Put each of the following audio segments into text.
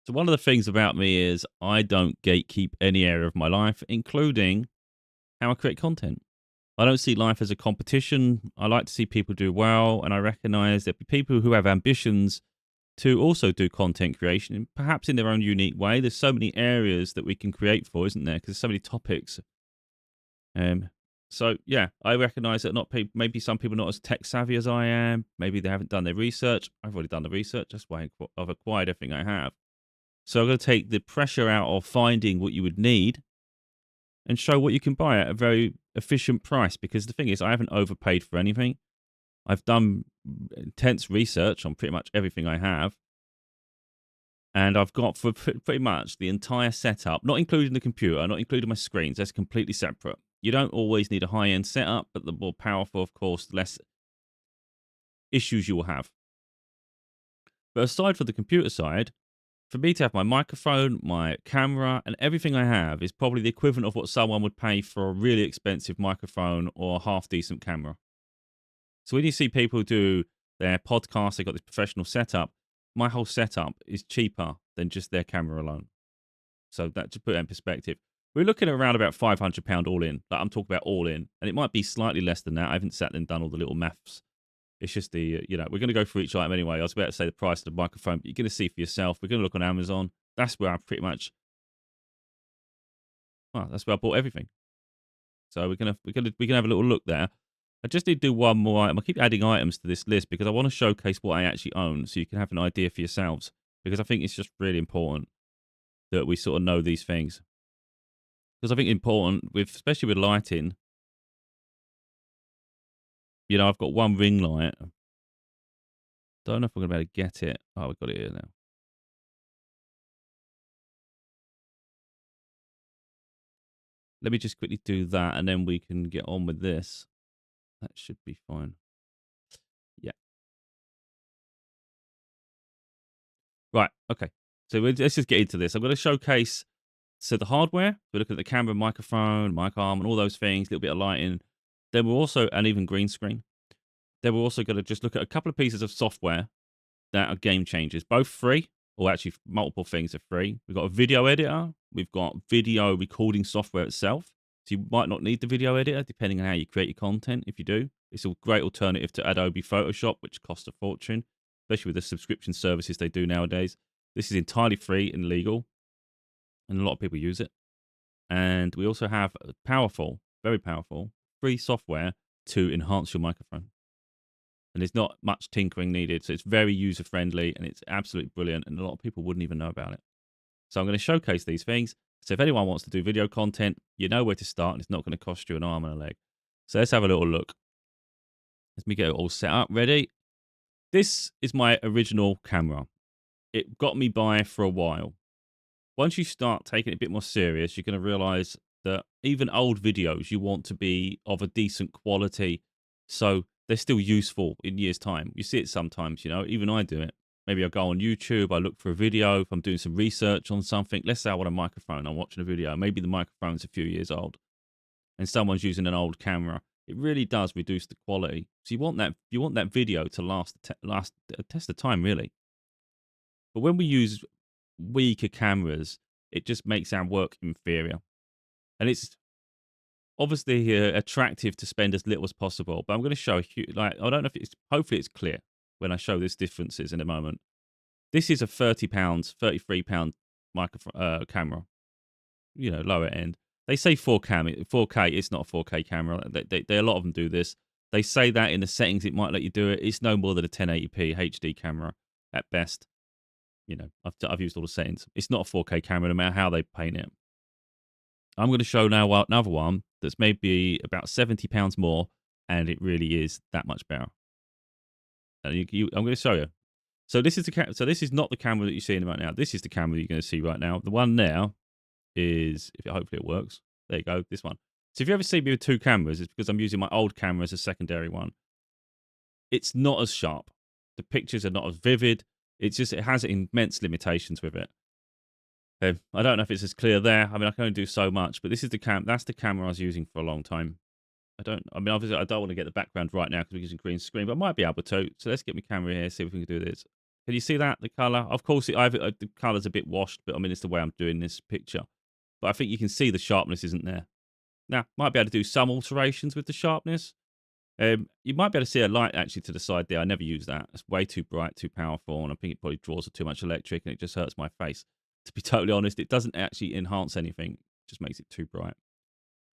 So one of the things about me is I don't gatekeep any area of my life, including how I create content. I don't see life as a competition. I like to see people do well, and I recognize that people who have ambitions to also do content creation, perhaps in their own unique way. There's so many areas that we can create for, isn't there? Because there's so many topics. Um, so yeah, I recognize that not maybe some people not as tech savvy as I am. Maybe they haven't done their research. I've already done the research. That's why I've acquired everything I have. So I'm going to take the pressure out of finding what you would need and show what you can buy at a very efficient price. Because the thing is, I haven't overpaid for anything. I've done intense research on pretty much everything I have. And I've got for pretty much the entire setup, not including the computer, not including my screens. That's completely separate. You don't always need a high-end setup, but the more powerful, of course, the less issues you will have. But aside from the computer side, for me to have my microphone, my camera, and everything I have is probably the equivalent of what someone would pay for a really expensive microphone or a half decent camera. So when you see people do their podcasts, they've got this professional setup. My whole setup is cheaper than just their camera alone. So that to put it in perspective, we're looking at around about £500 all in. Like I'm talking about all in, and it might be slightly less than that. I haven't sat and done all the little maths. It's just the, we're going to go through each item anyway. I was about to say the price of the microphone, but you're going to see for yourself. We're going to look on Amazon. That's where I pretty much, well, that's where I bought everything. So we're gonna have a little look there. I just need to do one more item. I keep adding items to this list because I want to showcase what I actually own, so you can have an idea for yourselves. Because I think it's just really important that we sort of know these things. Because I think important with, especially with lighting. I've got one ring light. Don't know if I'm gonna be able to get it. Oh, we've got it here now. Let me just quickly do that, and then we can get on with this. That should be fine. Yeah. Right. Okay. So let's just get into this. I'm going to showcase the hardware. We're looking at the camera, microphone, mic arm, and all those things. A little bit of lighting. Then we're also, and even green screen. Then we're also going to just look at a couple of pieces of software that are game changers, both free, or actually multiple things are free. We've got a video editor. We've got video recording software itself. So you might not need the video editor, depending on how you create your content. If you do, it's a great alternative to Adobe Photoshop, which costs a fortune, especially with the subscription services they do nowadays. This is entirely free and legal, and a lot of people use it. And we also have powerful, very powerful, free software to enhance your microphone. And there's not much tinkering needed. So it's very user friendly and it's absolutely brilliant. And a lot of people wouldn't even know about it. So I'm going to showcase these things. So if anyone wants to do video content, you know where to start and it's not going to cost you an arm and a leg. So let's have a little look. Let me get it all set up. Ready? This is my original camera. It got me by for a while. Once you start taking it a bit more serious, you're going to realize that even old videos, you want to be of a decent quality. So they're still useful in years' time. You see it sometimes, even I do it. Maybe I go on YouTube, I look for a video. If I'm doing some research on something, let's say I want a microphone, I'm watching a video. Maybe the microphone's a few years old and someone's using an old camera. It really does reduce the quality. So you want that video to last a test of time, really. But when we use weaker cameras, it just makes our work inferior. And it's obviously attractive to spend as little as possible. But I'm going to show you, I don't know if hopefully it's clear when I show these differences in a moment. This is a £30, £33 microphone camera, lower end. They say 4K. It's not a 4K camera. A lot of them do this. They say that in the settings it might let you do it. It's no more than a 1080p HD camera at best. I've used all the settings. It's not a 4K camera, no matter how they paint it. I'm going to show now another one that's maybe about £70 more, and it really is that much better. And I'm going to show you. So this is So this is not the camera that you're seeing right now. This is the camera you're going to see right now. The one now is, hopefully it works. There you go. This one. So if you ever see me with two cameras, it's because I'm using my old camera as a secondary one. It's not as sharp. The pictures are not as vivid. It has immense limitations with it. I don't know if it's as clear there. I mean, I can only do so much, but this is that's the camera I was using for a long time. Obviously I don't want to get the background right now because we're using green screen, but I might be able to. So let's get my camera here, see if we can do this. Can you see that, the color? Of course, the color's a bit washed, but I mean, it's the way I'm doing this picture. But I think you can see the sharpness isn't there. Now, might be able to do some alterations with the sharpness. You might be able to see a light actually to the side there. I never use that. It's way too bright, too powerful, and I think it probably draws too much electric, and it just hurts my face. To be totally honest, it doesn't actually enhance anything. It just makes it too bright.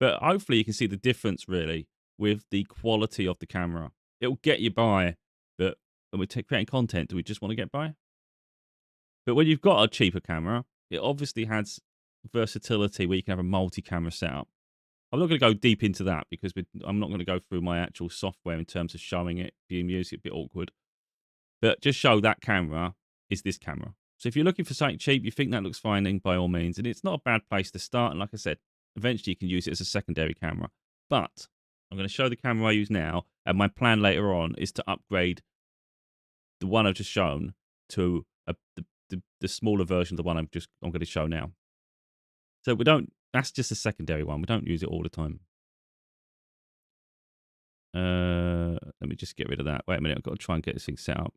But hopefully you can see the difference really with the quality of the camera. It'll get you by, but when we're creating content, do we just want to get by? But when you've got a cheaper camera, it obviously has versatility where you can have a multi-camera setup. I'm not going to go deep into that because I'm not going to go through my actual software in terms of showing it, being used, it's a bit awkward. But just show that camera is this camera. So if you're looking for something cheap, you think that looks fine, then by all means. And it's not a bad place to start. And like I said, eventually you can use it as a secondary camera. But I'm going to show the camera I use now. And my plan later on is to upgrade the one I've just shown to the smaller version of the one I'm going to show now. So that's just a secondary one. We don't use it all the time. Let me just get rid of that. Wait a minute. I've got to try and get this thing set up.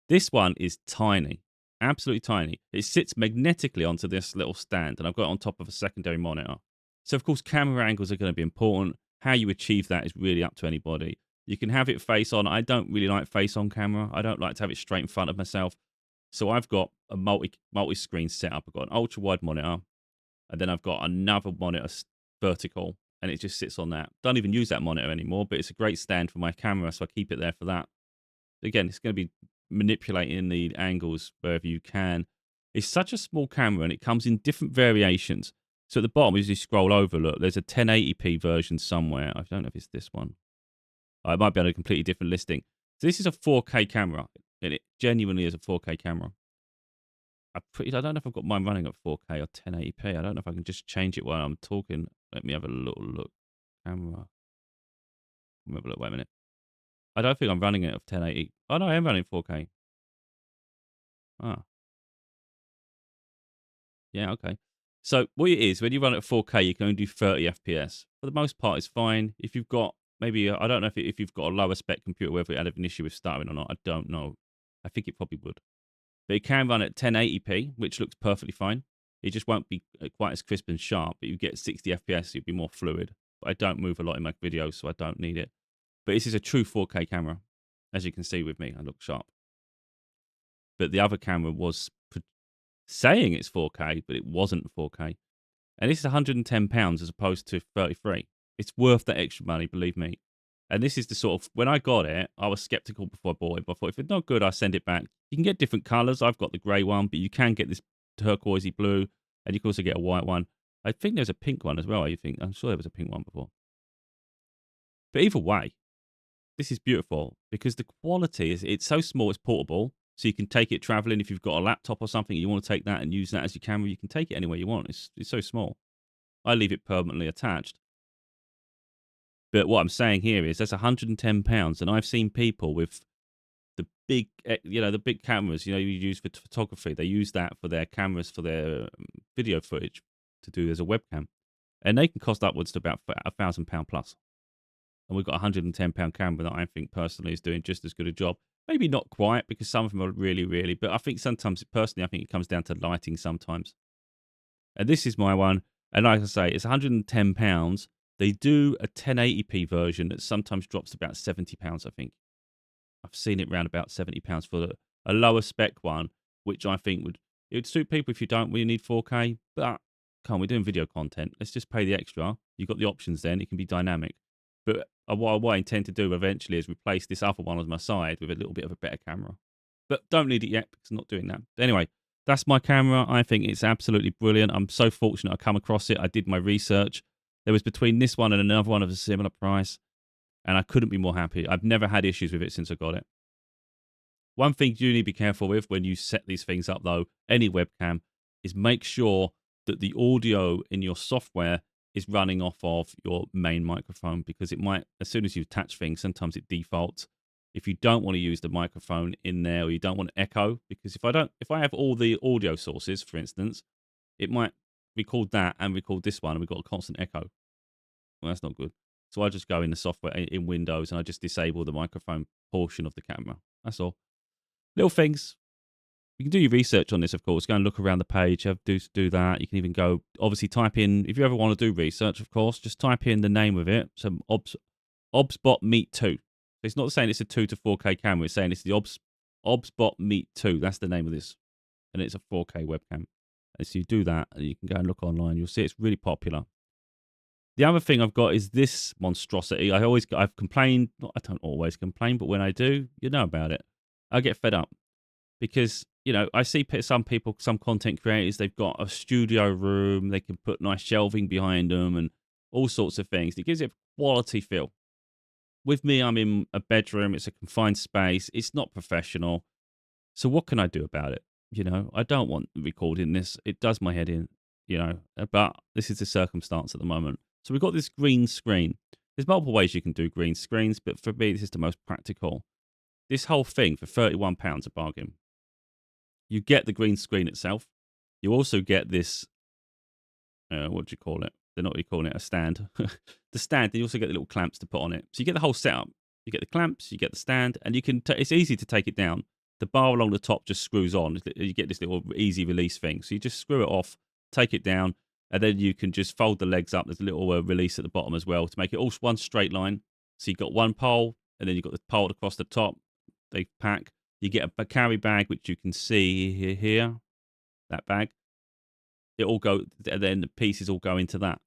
This one is tiny, absolutely tiny. It sits magnetically onto this little stand, and I've got it on top of a secondary monitor. So, of course, camera angles are going to be important. How you achieve that is really up to anybody. You can have it face on. I don't really like face on camera. I don't like to have it straight in front of myself. So I've got a multi-screen setup. I've got an ultra-wide monitor, and then I've got another monitor vertical, and it just sits on that. Don't even use that monitor anymore, but it's a great stand for my camera, so I keep it there for that. Again, it's going to be manipulating the angles wherever you can. It's such a small camera, and it comes in different variations. So at the bottom, as you scroll over, look, there's a 1080p version somewhere. I don't know if it's this one. It might be on a completely different listing. So this is a 4K camera, and it genuinely is a 4K camera. I don't know if I've got mine running at 4K or 1080p. I don't know if I can just change it while I'm talking. Let me have a little look. Camera. Have a look. Wait a minute. I don't think I'm running it at 1080. Oh, no, I am running 4K. Ah, yeah, okay. So what it is, when you run it at 4K, you can only do 30 FPS. For the most part, it's fine. If you've got maybe, I don't know if you've got a lower spec computer, whether it had an issue with starting or not. I don't know. I think it probably would. But it can run at 1080p, which looks perfectly fine. It just won't be quite as crisp and sharp, but you get 60 FPS, so it'd be more fluid. But I don't move a lot in my videos, so I don't need it. But this is a true 4K camera. As you can see with me, I look sharp. But the other camera was saying it's 4K, but it wasn't 4K. And this is £110 as opposed to 33. It's worth that extra money, believe me. And this is the sort of, when I got it, I was skeptical before I bought it. But I thought, if it's not good, I'll send it back. You can get different colors. I've got the grey one, but you can get this turquoisey blue, and you can also get a white one. I think there's a pink one as well. I'm sure there was a pink one before. But either way, this is beautiful because the quality it's so small, it's portable. So you can take it traveling. If you've got a laptop or something, you want to take that and use that as your camera, you can take it anywhere you want. It's so small. I leave it permanently attached. But what I'm saying here is that's £110, and I've seen people with the big, the big cameras, you use for photography. They use that for their cameras, for their video footage to do as a webcam. And they can cost upwards to about £1,000 plus. And we've got a £110 camera that I think personally is doing just as good a job. Maybe not quite, because some of them are really, really, but I think sometimes, personally, I think it comes down to lighting sometimes. And this is my one. And like I say, it's £110. They do a 1080p version that sometimes drops to about £70, I think. I've seen it around about £70 for a lower spec one, which I think it would suit people if you don't really need 4K. But come on, we're doing video content. Let's just pay the extra. You've got the options then. It can be dynamic. But what I intend to do eventually is replace this other one on my side with a little bit of a better camera. But don't need it yet because I'm not doing that. But anyway, that's my camera. I think it's absolutely brilliant. I'm so fortunate I come across it. I did my research. There was between this one and another one of a similar price, and I couldn't be more happy. I've never had issues with it since I got it. One thing you need to be careful with when you set these things up, though, any webcam, is make sure that the audio in your software is running off of your main microphone, because it might, as soon as you attach things, sometimes it defaults. If you don't want to use the microphone in there, or you don't want echo, because if I have all the audio sources, for instance, it might record that and record this one, and we've got a constant echo. Well, that's not good. So I just go in the software in Windows and I just disable the microphone portion of the camera. That's all. Little things. You can do your research on this, of course. Go and look around the page. Do that. You can even go, obviously, type in, if you ever want to do research, of course, just type in the name of it. So OBSBOT Meet 2. It's not saying it's a 2 to 4K camera. It's saying it's the OBSBOT Meet 2. That's the name of this. And it's a 4K webcam. And so you do that, and you can go and look online. You'll see it's really popular. The other thing I've got is this monstrosity. I've complained. I don't always complain, but when I do, you know about it. I get fed up because, I see some people, some content creators, they've got a studio room. They can put nice shelving behind them and all sorts of things. It gives it a quality feel. With me, I'm in a bedroom. It's a confined space. It's not professional. So what can I do about it? I don't want recording this. It does my head in, but this is the circumstance at the moment. So we've got this green screen. There's multiple ways you can do green screens, but for me, this is the most practical. This whole thing for £31 a bargain. You get the green screen itself. You also get this, what do you call it? They're not really calling it a stand. The stand, you also get the little clamps to put on it. So you get the whole setup. You get the clamps, you get the stand, and you can. It's easy to take it down. The bar along the top just screws on. You get this little easy release thing. So you just screw it off, take it down, and then you can just fold the legs up. There's a little release at the bottom as well to make it all one straight line. So you've got one pole, and then you've got the pole across the top. They pack. You get a carry bag, which you can see here. That bag. It all go, and then the pieces all go into that.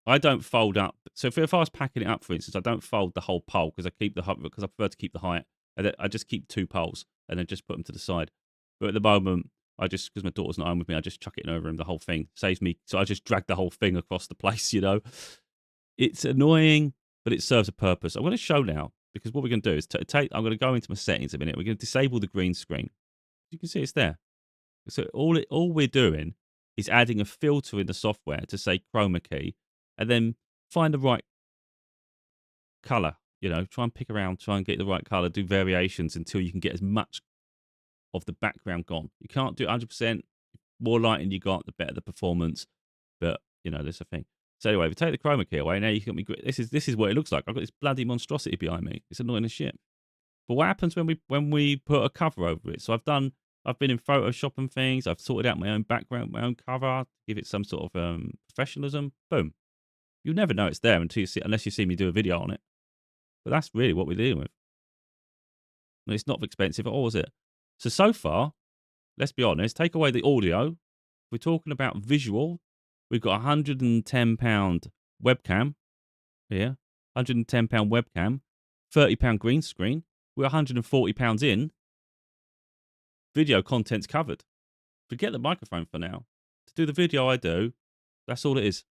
I don't fold up. So if I was packing it up, for instance, I don't fold the whole pole because I prefer to keep the height. And then I just keep 2 poles and then just put them to the side. But at the moment, because my daughter's not home with me, I just chuck it over him. The whole thing saves me. So I just drag the whole thing across the place. It's annoying, but it serves a purpose. I'm going to show now because what we're going to do is I'm going to go into my settings a minute. We're going to disable the green screen. You can see it's there. So all we're doing is adding a filter in the software to say chroma key, and then find the right color. Try and pick around, try and get the right color, do variations until you can get as much of the background gone. You can't do it 100%. More lighting you got, the better the performance. But there's a thing. So anyway, if we take the chroma key away, now you got me. This is what it looks like. I've got this bloody monstrosity behind me. It's annoying as shit. But what happens when we put a cover over it? So I've been in Photoshop and things. I've sorted out my own background, my own cover, give it some sort of professionalism. Boom. You'll never know it's there unless you see me do a video on it. But that's really what we're dealing with. And it's not expensive at all, is it? So far, let's be honest, take away the audio. We're talking about visual. We've got £110 webcam here, £110 webcam, £30 green screen. We're £140 in. Video content's covered. Forget the microphone for now. To do the video I do, that's all it is.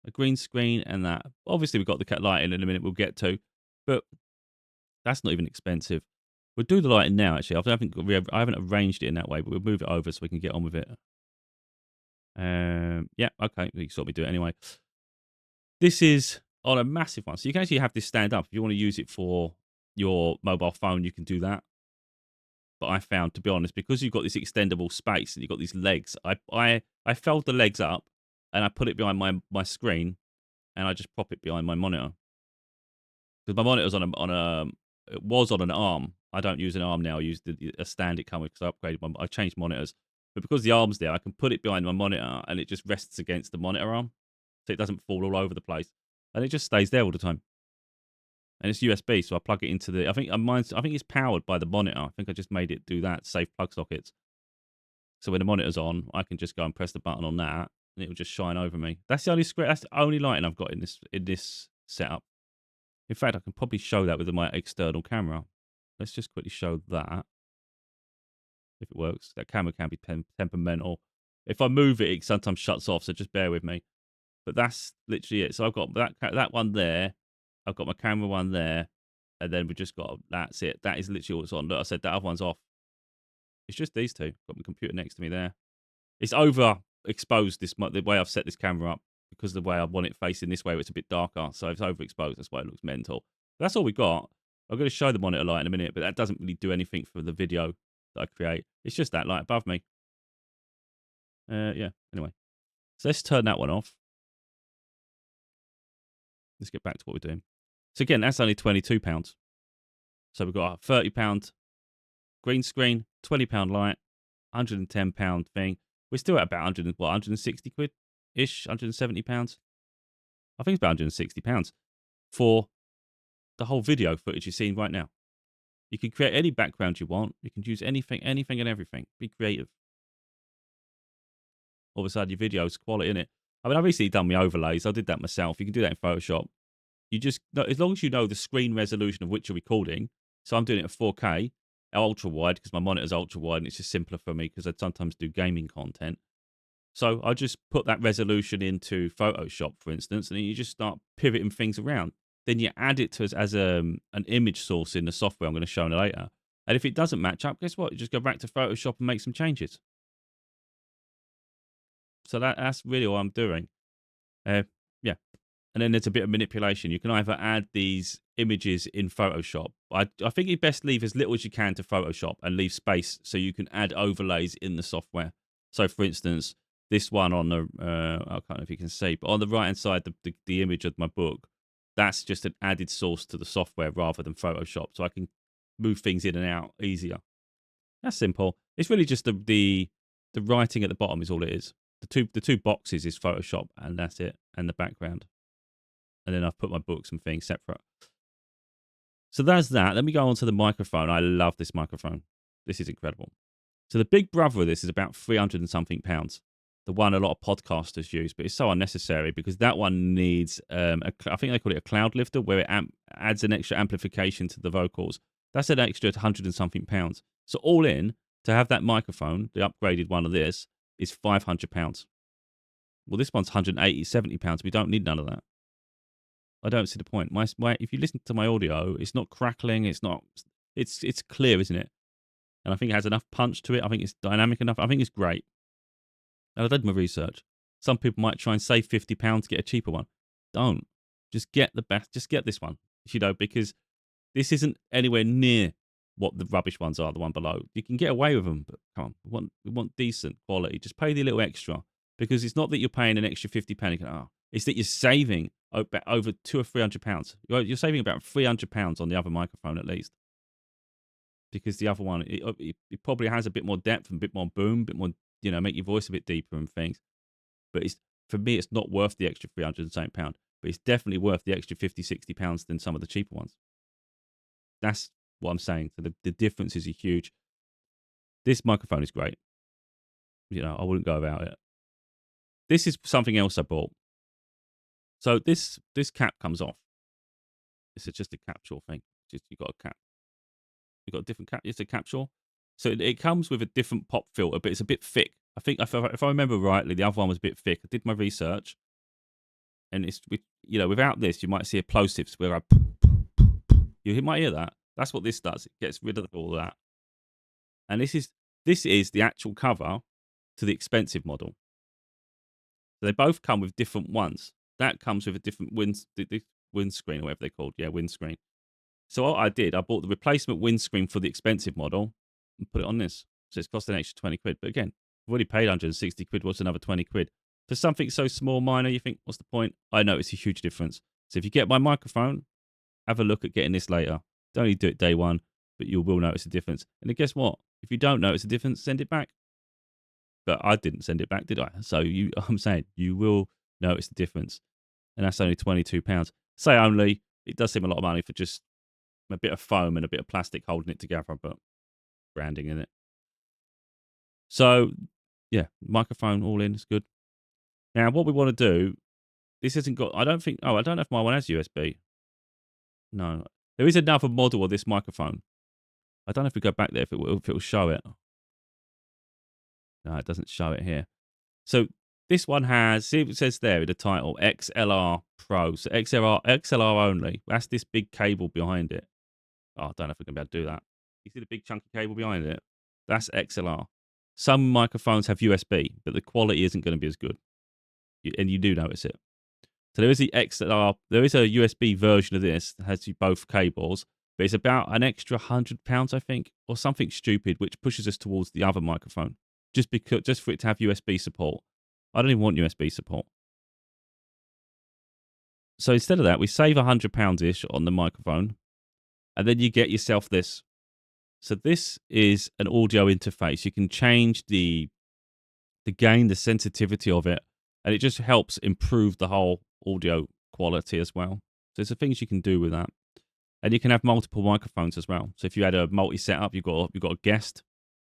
A green screen and that. Obviously, we've got the cat lighting in a minute we'll get to, but that's not even expensive. We'll do the lighting now, actually. I haven't arranged it in that way, but we'll move it over so we can get on with it. Yeah, okay. You saw me do it anyway. This is on a massive one. So you can actually have this stand up. If you want to use it for your mobile phone, you can do that. But I found, to be honest, because you've got this extendable space and you've got these legs, I fold the legs up and I put it behind my screen and I just prop it behind my monitor. Because my monitor's it was on an arm. I don't use an arm now. I use a stand it comes with because I changed monitors. But because the arm's there, I can put it behind my monitor and it just rests against the monitor arm. So it doesn't fall all over the place. And it just stays there all the time. And it's USB, so I plug it into I think it's powered by the monitor. I think I just made it do that, save plug sockets. So when the monitor's on, I can just go and press the button on that, and it will just shine over me. That's the only lighting I've got in this setup. In fact, I can probably show that with my external camera. Let's just quickly show that. If it works. That camera can be temperamental. If I move it, it sometimes shuts off, so just bear with me. But that's literally it. So I've got that one there. I've got my camera one there. And then we just got, that's it. That is literally all it's on. Look, I said that other one's off. It's just these two. Got my computer next to me there. It's overexposed, the way I've set this camera up, because the way I want it facing this way, it's a bit darker. So it's overexposed. That's why it looks mental. That's all we got. I'm going to show the monitor light in a minute, but that doesn't really do anything for the video that I create. It's just that light above me. Yeah, anyway. So let's turn that one off. Let's get back to what we're doing. So again, that's only £22. So we've got a £30 green screen, £20 light, £110 thing. We're still at about 160 quid ish, £170. I think it's about £160 for the whole video footage you're seeing right now. You can create any background you want. You can use anything and everything. Be creative. All of a sudden, your video's quality, innit? I mean, I've recently done my overlays. I did that myself. You can do that in Photoshop. You just, as long as you know the screen resolution of which you're recording. So I'm doing it at 4K, ultra wide, because my monitor's ultra wide, and it's just simpler for me because I sometimes do gaming content. So I just put that resolution into Photoshop, for instance, and then you just start pivoting things around. Then you add it to as an image source in the software I'm going to show you later. And if it doesn't match up, guess what? You just go back to Photoshop and make some changes. So that's really all I'm doing. Yeah. And then there's a bit of manipulation. You can either add these images in Photoshop. I think you best leave as little as you can to Photoshop and leave space so you can add overlays in the software. So, for instance, this one on the, I can't know if you can see, but on the right-hand side, the image of my book, that's just an added source to the software rather than Photoshop. So I can move things in and out easier. That's simple. It's really just the writing at the bottom is all it is. The two boxes is Photoshop, and that's it, and the background. And then I've put my books and things separate. So that's that. Let me go on to the microphone. I love this microphone. This is incredible. So the big brother of this is about 300 and something pounds. The one a lot of podcasters use, but it's so unnecessary because that one needs, I think they call it a cloud lifter, where it adds an extra amplification to the vocals. That's an extra 100 and something pounds. So all in, to have that microphone, the upgraded one of this, is £500. Well, this one's 180, 70 pounds. We don't need none of that. I don't see the point. If you listen to my audio, it's not crackling. It's clear, isn't it? And I think it has enough punch to it. I think it's dynamic enough. I think it's great. And I did my research. Some people might try and save £50 to get a cheaper one. Don't. Just get the best. Just get this one, because this isn't anywhere near what the rubbish ones are, the one below. You can get away with them, but come on, we want decent quality. Just pay the little extra, because it's not that you're paying an extra £50. It's that you're saving over £200 or £300. You're saving about £300 on the other microphone at least, because the other one it probably has a bit more depth and a bit more boom, a bit more, make your voice a bit deeper and things. But for me, it's not worth the extra £300, but it's definitely worth the extra £50, £60 than some of the cheaper ones. That's what I'm saying. So the differences are huge. This microphone is great. I wouldn't go about it. This is something else I bought. So this cap comes off. It's just a capsule thing. Just you got a cap. You got a different cap. It's a capsule. So it comes with a different pop filter, but it's a bit thick. I think if I remember rightly, the other one was a bit thick. I did my research, and without this, you might see a plosives where you might hear that. That's what this does. It gets rid of all that. And this is the actual cover to the expensive model. So they both come with different ones. That comes with a different windscreen, or whatever they're called. Yeah, windscreen. So what I did, I bought the replacement windscreen for the expensive model and put it on this. So it's cost an extra 20 quid. But again, I've already paid 160 quid. What's another 20 quid? For something so small, minor, you think, what's the point? I notice a huge difference. So if you get my microphone, have a look at getting this later. Don't need to do it day one, but you will notice a difference. And then guess what? If you don't notice a difference, send it back. But I didn't send it back, did I? So I'm saying you will notice the difference. And that's only £22. Say only, it does seem a lot of money for just a bit of foam and a bit of plastic holding it together, but branding in it. So, yeah, microphone all in, it's good. Now, what we want to do, this hasn't got, I don't know if my one has USB. No. There is another model of this microphone. I don't know if we go back there if it will show it. No, it doesn't show it here. So this one has, see if it says there in the title, XLR Pro. So XLR only. That's this big cable behind it. Oh, I don't know if we're going to be able to do that. You see the big chunky cable behind it? That's XLR. Some microphones have USB, but the quality isn't going to be as good. And you do notice it. So there is the XLR, there is a USB version of this that has both cables, but it's about an extra £100, I think, or something stupid, which pushes us towards the other microphone, just for it to have USB support. I don't even want USB support. So instead of that, we save £100-ish on the microphone, and then you get yourself this. So this is an audio interface. You can change the gain, the sensitivity of it, and it just helps improve the whole audio quality as well. So there's the things you can do with that. And you can have multiple microphones as well. So if you had a multi-setup, you've got a guest,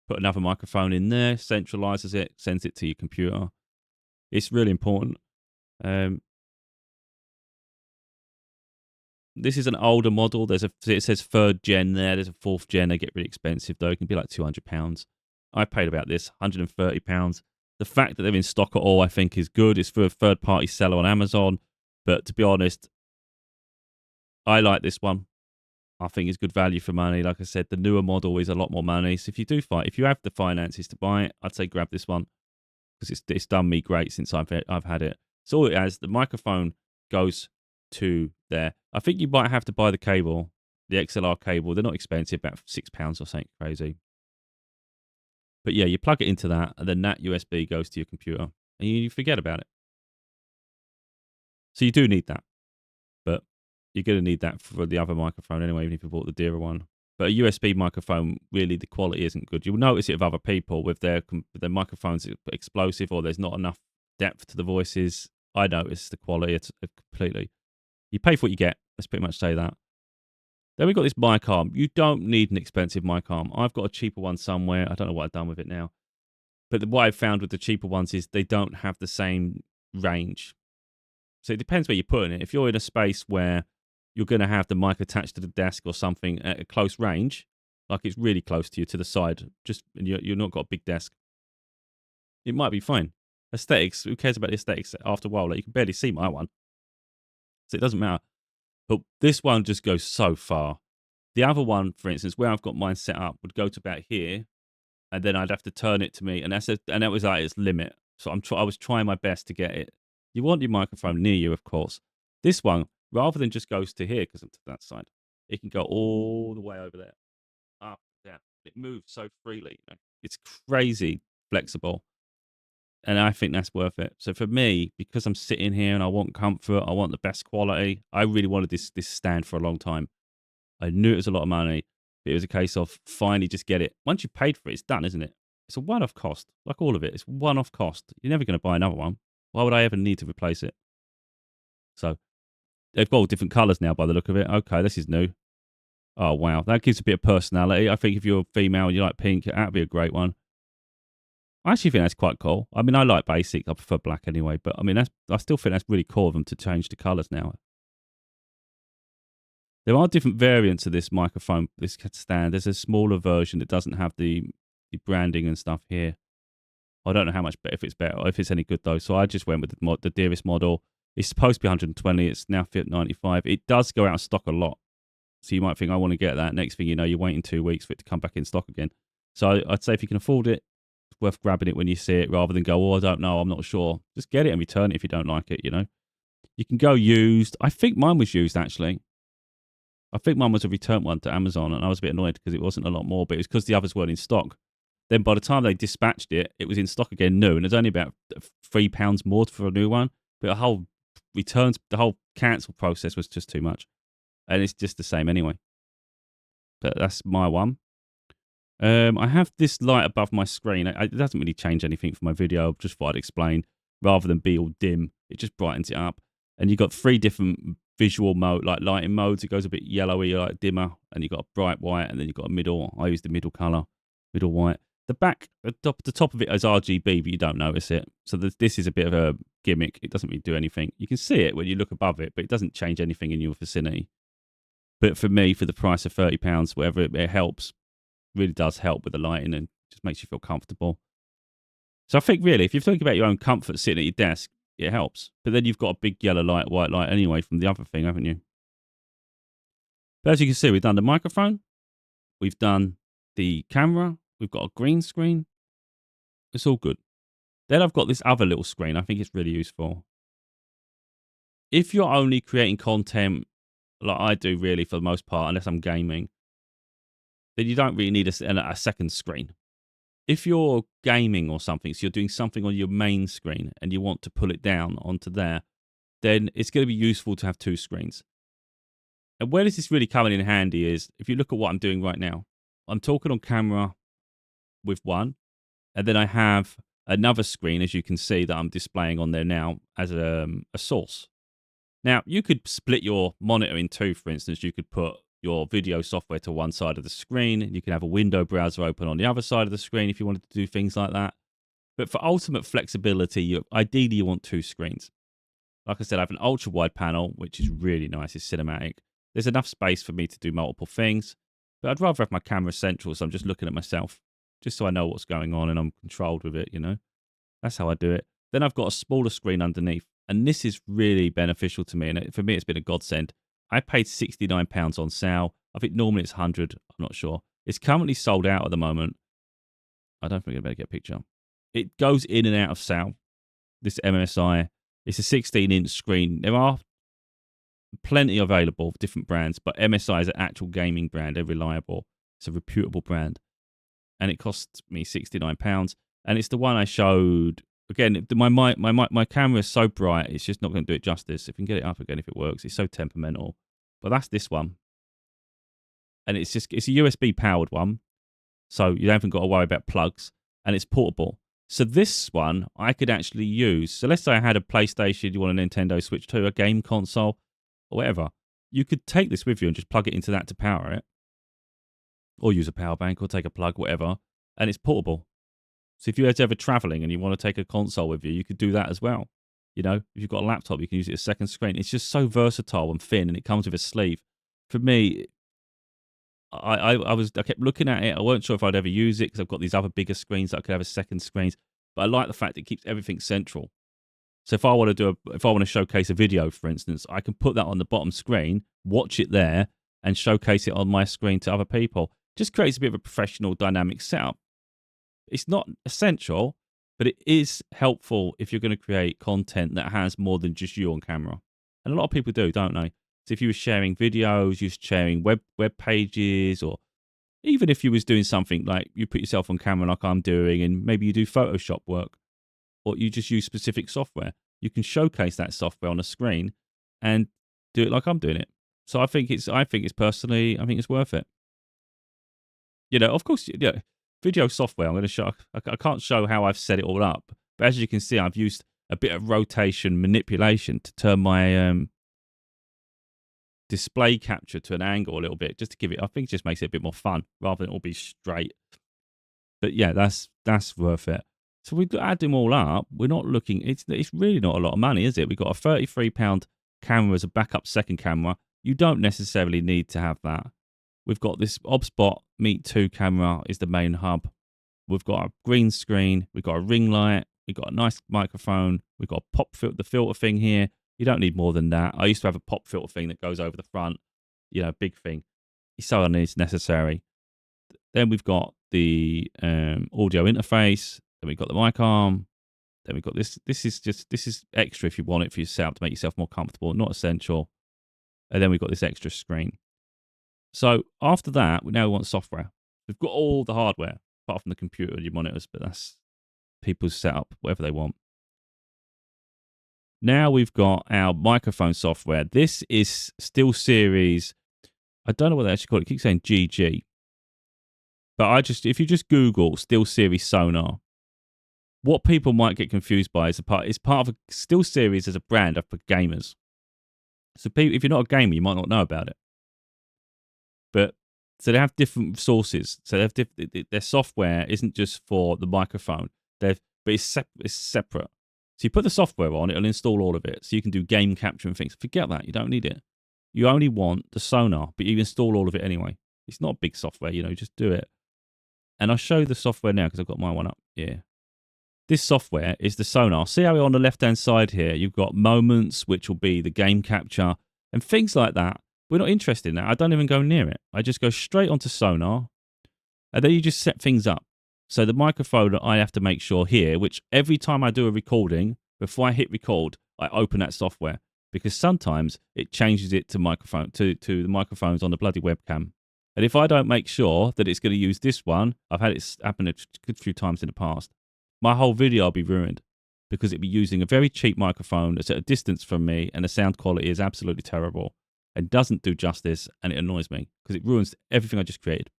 put another microphone in there, centralizes it, sends it to your computer. It's really important. This is an older model. It says 3rd gen there. There's a 4th gen. They get really expensive though. It can be like £200. I paid about this, £130. The fact that they're in stock at all, I think, is good. It's for a third-party seller on Amazon. But to be honest, I like this one. I think it's good value for money. Like I said, the newer model is a lot more money. So if you have the finances to buy it, I'd say grab this one because it's done me great since I've had it. So all it has, the microphone goes to there. I think you might have to buy the cable, the XLR cable. They're not expensive, about £6 or something crazy. But yeah, you plug it into that, and then that USB goes to your computer, and you forget about it. So you do need that, but you're going to need that for the other microphone anyway, even if you bought the dearer one. But a USB microphone, really, the quality isn't good. You'll notice it with other people with their microphones explosive, or there's not enough depth to the voices. I notice the quality completely. You pay for what you get. Let's pretty much say that. Then we've got this mic arm. You don't need an expensive mic arm. I've got a cheaper one somewhere. I don't know what I've done with it now. But what I've found with the cheaper ones is they don't have the same range. So it depends where you're putting it. If you're in a space where you're going to have the mic attached to the desk or something at a close range, like it's really close to you to the side, and you're not got a big desk, it might be fine. Aesthetics, who cares about the aesthetics after a while? Like, you can barely see my one. So it doesn't matter. But this one just goes so far. The other one, for instance, where I've got mine set up, would go to about here, and then I'd have to turn it to me, and that was at its limit. So I was trying my best to get it. You want your microphone near you, of course. This one, rather than just goes to here, because I'm to that side, it can go all the way over there, up, down. It moves so freely. It's crazy flexible. And I think that's worth it. So for me, because I'm sitting here and I want comfort, I want the best quality. I really wanted this stand for a long time. I knew it was a lot of money, but it was a case of finally just get it. Once you've paid for it, it's done, isn't it? It's a one-off cost, like all of it. It's one-off cost. You're never going to buy another one. Why would I ever need to replace it? So they've got all different colours now by the look of it. Okay, this is new. Oh, wow. That gives a bit of personality. I think if you're female and you like pink, that'd be a great one. I actually think that's quite cool. I mean, I like basic. I prefer black anyway. But I mean, I still think that's really cool of them to change the colours now. There are different variants of this microphone, this stand. There's a smaller version that doesn't have the branding and stuff here. I don't know how much better, if it's better, or if it's any good though. So I just went with the dearest model. It's supposed to be 120. It's now fit 95. It does go out of stock a lot. So you might think, I want to get that. Next thing you know, you're waiting 2 weeks for it to come back in stock again. So I'd say if you can afford it, it's worth grabbing it when you see it rather than go, oh, I don't know, I'm not sure. Just get it and return it if you don't like it, you know. You can go used. I think mine was used, actually. I think mine was a return one to Amazon, and I was a bit annoyed because it wasn't a lot more, but it was because the others weren't in stock. Then by the time they dispatched it, it was in stock again new, and there's only about £3 more for a new one. But the whole cancel process was just too much. And it's just the same anyway. But that's my one. I have this light above my screen. It doesn't really change anything for my video. Just thought I'd explain. Rather than be all dim, it just brightens it up. And you've got 3 different visual mode, like lighting modes. It goes a bit yellowy, like dimmer. And you've got a bright white, and then you've got a middle. I use the middle color, middle white. The back, the top of it is RGB, but you don't notice it. So this is a bit of a gimmick. It doesn't really do anything. You can see it when you look above it, but it doesn't change anything in your vicinity. But for me, for the price of £30, whatever, it helps. Really does help with the lighting and just makes you feel comfortable. So I think really, if you think about your own comfort sitting at your desk, it helps. But then you've got a big yellow light, white light anyway from the other thing, haven't you? But as you can see, we've done the microphone. We've done the camera. We've got a green screen. It's all good. Then I've got this other little screen. I think it's really useful. If you're only creating content like I do really for the most part, unless I'm gaming, then you don't really need a second screen. If you're gaming or something, so you're doing something on your main screen and you want to pull it down onto there, then it's going to be useful to have 2 screens. And where does this really come in handy is, if you look at what I'm doing right now, I'm talking on camera with one, and then I have another screen, as you can see, that I'm displaying on there now as a source. Now, you could split your monitor in two, for instance. You could put your video software to one side of the screen. You can have a window browser open on the other side of the screen if you wanted to do things like that. But for ultimate flexibility, ideally you want two screens. Like I said, I have an ultra-wide panel, which is really nice. It's cinematic. There's enough space for me to do multiple things. But I'd rather have my camera central, so I'm just looking at myself, just so I know what's going on and I'm controlled with it, you know? That's how I do it. Then I've got a smaller screen underneath. And this is really beneficial to me. And for me, it's been a godsend. I paid £69 on sale. I think normally it's 100. I'm not sure. It's currently sold out at the moment. I don't think I better get a picture. It goes in and out of sale. This MSI. It's a 16-inch screen. There are plenty available of different brands, but MSI is an actual gaming brand. They're reliable. It's a reputable brand. And it cost me £69. And it's the one I showed. Again, my camera is so bright, it's just not going to do it justice. If we can get it up again, if it works, it's so temperamental. But that's this one. And it's a USB powered one. So you haven't got to worry about plugs. And it's portable. So this one I could actually use. So let's say I had a PlayStation, you want a Nintendo Switch 2, a game console, or whatever. You could take this with you and just plug it into that to power it. Or use a power bank or take a plug, whatever. And it's portable. So if you're ever traveling and you want to take a console with you, you could do that as well. You know, if you've got a laptop, you can use it as a second screen. It's just so versatile and thin, and it comes with a sleeve. For me, I kept looking at it. I weren't sure if I'd ever use it because I've got these other bigger screens that I could have as second screens. But I like the fact it keeps everything central. So if I want to showcase a video, for instance, I can put that on the bottom screen, watch it there, and showcase it on my screen to other people. Just creates a bit of a professional, dynamic setup. It's not essential, but it is helpful if you're going to create content that has more than just you on camera. And a lot of people do, don't they? So if you were sharing videos, you're sharing web pages, or even if you was doing something like you put yourself on camera like I'm doing, and maybe you do Photoshop work, or you just use specific software, you can showcase that software on a screen and do it like I'm doing it. So I think it's worth it. You know, of course, yeah. Video software, I'm going to show. I can't show how I've set it all up, but as you can see, I've used a bit of rotation manipulation to turn my display capture to an angle a little bit, just to give it. I think it just makes it a bit more fun rather than all be straight. But yeah, that's worth it. So we add them all up. We're not looking. It's really not a lot of money, is it? We've got a £33 camera as a backup second camera. You don't necessarily need to have that. We've got this OBSBOT Meet 2 camera is the main hub. We've got a green screen. We've got a ring light. We've got a nice microphone. We've got a the filter thing here. You don't need more than that. I used to have a pop filter thing that goes over the front. You know, big thing. It's so unnecessary. Then we've got the audio interface. Then we've got the mic arm. Then we've got this. This is extra if you want it for yourself to make yourself more comfortable. Not essential. And then we've got this extra screen. So after that, we now want software. We've got all the hardware, apart from the computer and your monitors, but that's people's setup, whatever they want. Now we've got our microphone software. This is SteelSeries. I don't know what they actually call it. It keeps saying GG. But if you just Google SteelSeries Sonar, what people might get confused by is it's part of a SteelSeries as a brand for gamers. So if you're not a gamer, you might not know about it. But so they have different sources. So they have their software isn't just for the microphone. But it's separate. So you put the software on, it'll install all of it. So you can do game capture and things. Forget that. You don't need it. You only want the sonar, but you install all of it anyway. It's not big software, just do it. And I'll show you the software now because I've got my one up here. This software is the sonar. See how on the left-hand side here, you've got moments, which will be the game capture and things like that. We're not interested in that. I don't even go near it. I just go straight onto sonar, and then you just set things up. So the microphone, I have to make sure here, which every time I do a recording, before I hit record, I open that software because sometimes it changes it to the microphones on the bloody webcam. And if I don't make sure that it's going to use this one, I've had it happen a good few times in the past, my whole video will be ruined because it'll be using a very cheap microphone that's at a distance from me and the sound quality is absolutely terrible and doesn't do justice, and it annoys me because it ruins everything I just created.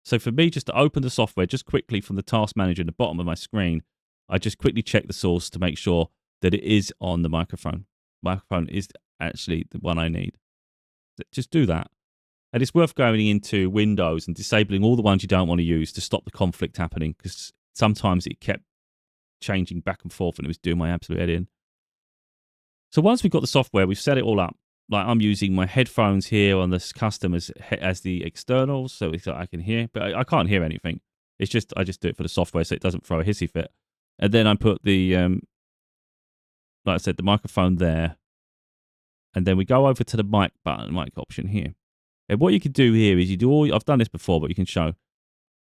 So for me, just to open the software just quickly from the task manager in the bottom of my screen, I just quickly check the source to make sure that it is on the microphone. Microphone is actually the one I need. Just do that. And it's worth going into Windows and disabling all the ones you don't want to use to stop the conflict happening, because sometimes it kept changing back and forth and it was doing my absolute head in. So once we've got the software, we've set it all up. Like I'm using my headphones here on this custom as the externals, so I can hear, but I can't hear anything. It's just I just do it for the software so it doesn't throw a hissy fit. And then I put the, like I said, the microphone there. And then we go over to the mic button, mic option here. And what you can do here is you do all, I've done this before, but you can show.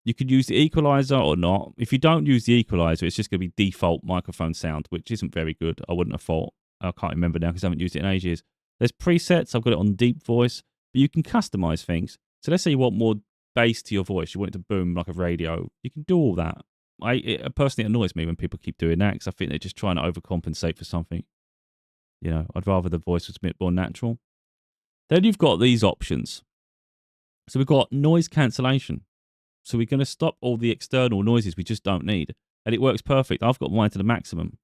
You can use the equalizer or not. If you don't use the equalizer, it's just going to be default microphone sound, which isn't very good. I wouldn't have thought. I can't remember now because I haven't used it in ages. There's presets. I've got it on deep voice, but you can customize things. So let's say you want more bass to your voice. You want it to boom like a radio. You can do all that. It personally annoys me when people keep doing that because I think they're just trying to overcompensate for something. You know, I'd rather the voice was a bit more natural. Then you've got these options. So we've got noise cancellation. So we're going to stop all the external noises we just don't need. And it works perfect. I've got mine to the maximum.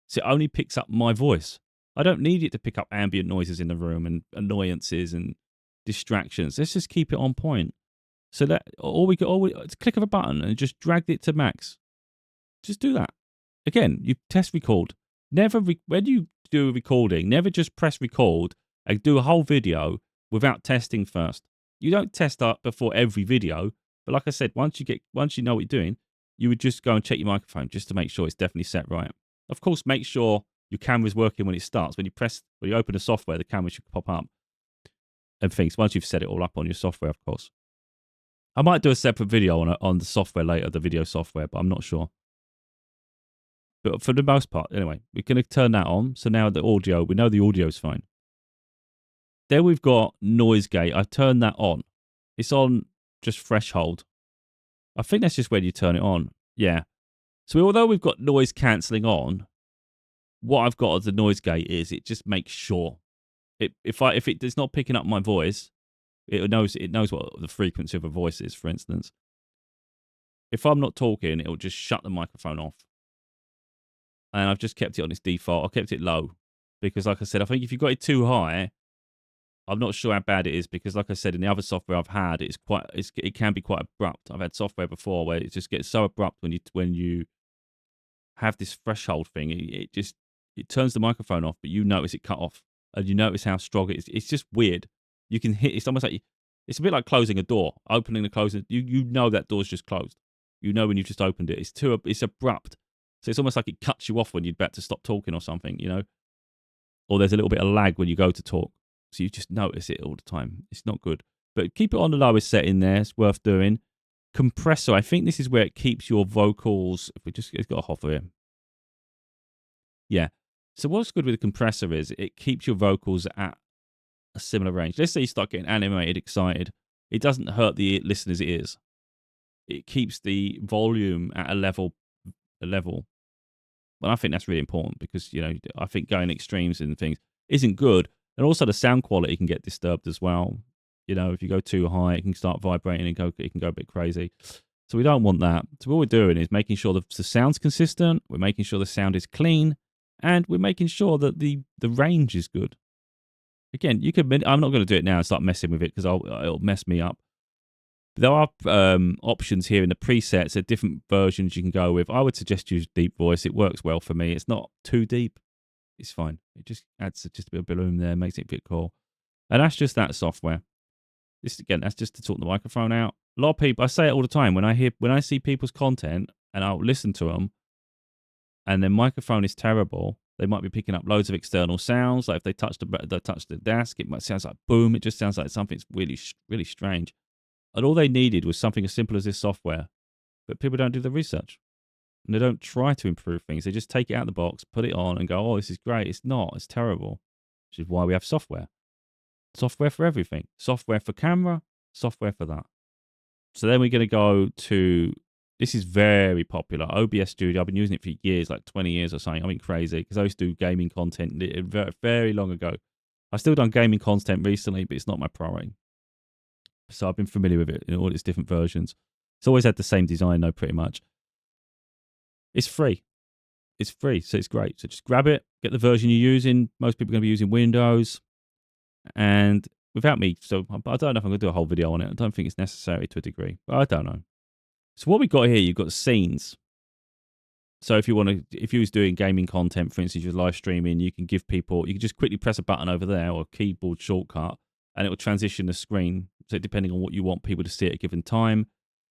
So it only picks up my voice. I don't need it to pick up ambient noises in the room and annoyances and distractions. Let's just keep it on point. So that it's a click of a button and just drag it to max. Just do that. Again, you test record. When you do a recording, never just press record and do a whole video without testing first. You don't test up before every video, but like I said, once you know what you're doing, you would just go and check your microphone just to make sure it's definitely set right. Of course, make sure your camera's working when it starts. When you open the software, the camera should pop up and things. Once you've set it all up on your software, of course. I might do a separate video on the software later, the video software, but I'm not sure. But for the most part, anyway, we're going to turn that on. So now the audio, we know the audio's fine. Then we've got noise gate. I've turned that on. It's on just threshold. I think that's just when you turn it on. Yeah. So although we've got noise cancelling on, what I've got as the noise gate is it just makes sure if it's not picking up my voice, it knows what the frequency of a voice is. For instance, if I'm not talking, it'll just shut the microphone off. And I've just kept it on its default. I kept it low because, like I said, I think if you've got it too high, I'm not sure how bad it is because, like I said, in the other software I've had, it can be quite abrupt. I've had software before where it just gets so abrupt when you have this threshold thing. It turns the microphone off, but you notice it cut off, and you notice how strong it is. It's just weird. You can hit. It's almost like it's a bit like closing a door, opening and closing. You know that door's just closed. You know when you've just opened it. It's abrupt. So it's almost like it cuts you off when you'd about to stop talking or something, you know? Or there's a little bit of lag when you go to talk. So you just notice it all the time. It's not good. But keep it on the lowest setting there. It's worth doing. Compressor. I think this is where it keeps your vocals. It's got a hover here. Yeah. So what's good with the compressor is it keeps your vocals at a similar range. Let's say you start getting animated, excited. It doesn't hurt the listener's ears. It keeps the volume at a level. Well, I think that's really important because, you know, I think going extremes and things isn't good. And also the sound quality can get disturbed as well. You know, if you go too high, it can start vibrating and it can go a bit crazy. So we don't want that. So what we're doing is making sure that the sound's consistent. We're making sure the sound is clean. And we're making sure that the range is good. Again, I'm not going to do it now and start messing with it because it'll mess me up. There are options here in the presets. There are different versions you can go with. I would suggest use deep voice. It works well for me. It's not too deep. It's fine. It just adds just a bit of balloon there, makes it a bit cool. And that's just that software. That's just to sort the microphone out. A lot of people, I say it all the time, when I see people's content and I'll listen to them and their microphone is terrible, they might be picking up loads of external sounds. Like if they touch the desk, it might sound like boom. It just sounds like something's really, really strange. And all they needed was something as simple as this software. But people don't do the research. And they don't try to improve things. They just take it out of the box, put it on, and go, oh, this is great. It's not. It's terrible. Which is why we have software. Software for everything. Software for camera, software for that. So then we're going to go to, this is very popular, OBS Studio. I've been using it for years, like 20 years or something. I mean, crazy, because I used to do gaming content very, very long ago. I've still done gaming content recently, but it's not my priority. So I've been familiar with it in all its different versions. It's always had the same design though, pretty much. It's free. It's free, so it's great. So just grab it, get the version you're using. Most people are going to be using Windows. And without me, so I don't know if I'm going to do a whole video on it. I don't think it's necessary to a degree, but I don't know. So what we got here, you've got scenes. So if you was doing gaming content, for instance, you're live streaming, you can give people, you can just quickly press a button over there or a keyboard shortcut, and it will transition the screen. So depending on what you want people to see at a given time.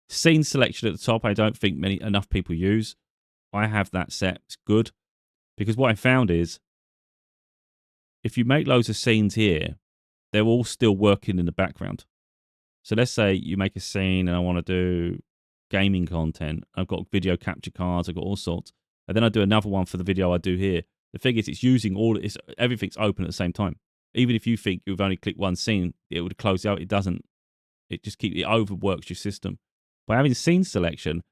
Scene selection at the top, I don't think enough people use. I have that set. It's good. Because what I found is, if you make loads of scenes here, they're all still working in the background. So let's say you make a scene and I want to do gaming content. I've got video capture cards. I've got all sorts. And then I do another one for the video I do here. The thing is, it's using everything's open at the same time. Even if you think you've only clicked one scene, it would close out. It doesn't. It overworks your system. By having scene selection,